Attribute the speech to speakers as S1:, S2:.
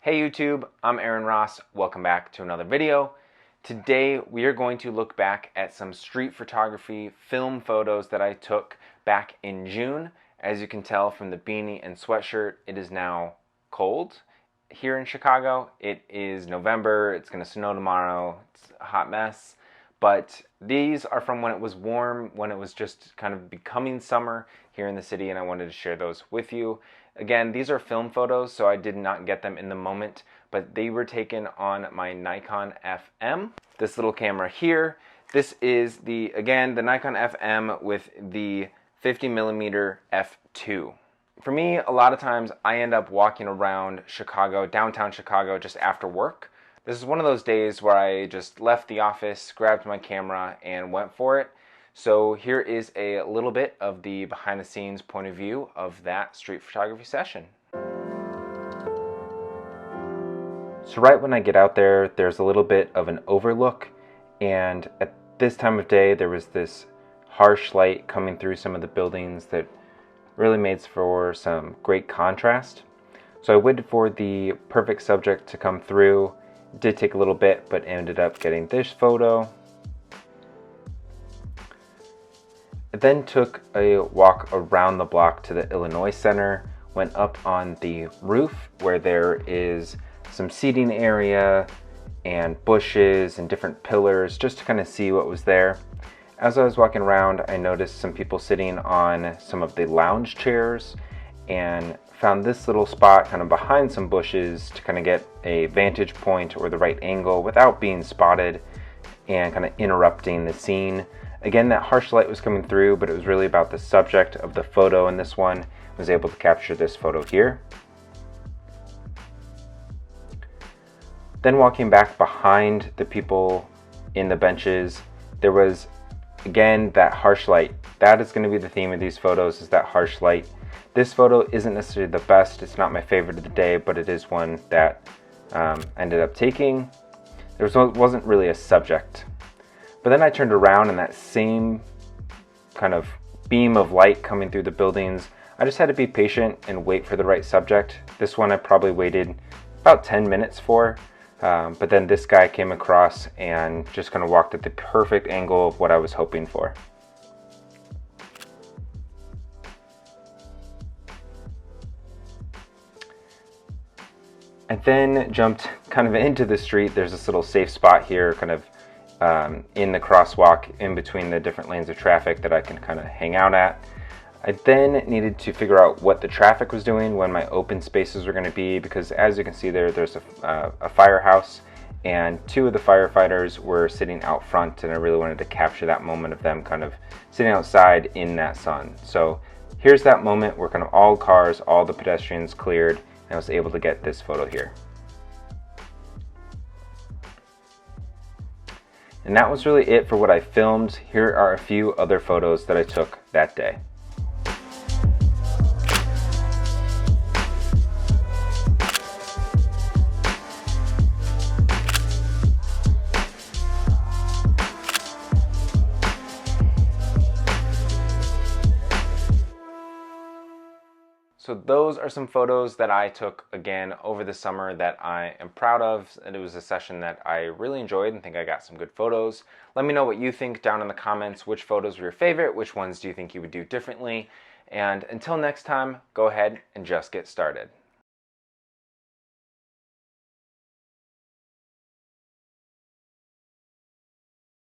S1: Hey YouTube, I'm Aaron Ross. Welcome back to another video. Today we are going to look back at some street photography film photos that I took back in June. As you can tell from the beanie and sweatshirt, it is now cold here in Chicago. It is November, it's going to snow tomorrow, it's a hot mess. But these are from when it was warm, when it was just kind of becoming summer here in the city, and I wanted to share those with you. Again, these are film photos, so I did not get them in the moment, but they were taken on my Nikon FM. This little camera here. This is the Nikon FM with the 50mm f2. For me, a lot of times I end up walking around Chicago, downtown Chicago, just after work. This is one of those days where I just left the office, grabbed my camera, and went for it. So here is a little bit of the behind the scenes point of view of that street photography session. So right when I get out there, there's a little bit of an overlook, and at this time of day there was this harsh light coming through some of the buildings that really made for some great contrast. So I waited for the perfect subject to come through. It did take a little bit, but ended up getting this photo. I then took a walk around the block to the Illinois Center, went up on the roof where there is some seating area and bushes and different pillars just to kind of see what was there. As I was walking around, I noticed some people sitting on some of the lounge chairs and found this little spot kind of behind some bushes to kind of get a vantage point or the right angle without being spotted and kind of interrupting the scene. Again, that harsh light was coming through, but it was really about the subject of the photo, and this one was able to capture this photo here. Then walking back behind the people in the benches, there was, again, that harsh light. That is going to be the theme of these photos, is that harsh light. This photo isn't necessarily the best. It's not my favorite of the day, but it is one that I ended up taking. There wasn't really a subject. But then I turned around, and that same kind of beam of light coming through the buildings, I just had to be patient and wait for the right subject. This one I probably waited about 10 minutes for, but then this guy came across and just kind of walked at the perfect angle of what I was hoping for. I then jumped kind of into the street. There's this little safe spot here, kind of in the crosswalk in between the different lanes of traffic that I can kind of hang out at. I then needed to figure out what the traffic was doing, when my open spaces were going to be, because as you can see there's a firehouse, and two of the firefighters were sitting out front, and I really wanted to capture that moment of them kind of sitting outside in that sun. So here's that moment where kind of all cars, all the pedestrians cleared, and I was able to get this photo here. And that was really it for what I filmed. Here are a few other photos that I took that day. So those are some photos that I took again over the summer that I am proud of, and it was a session that I really enjoyed and think I got some good photos. Let me know what you think down in the comments. Which photos were your favorite? Which ones do you think you would do differently? And until next time, go ahead and just get started.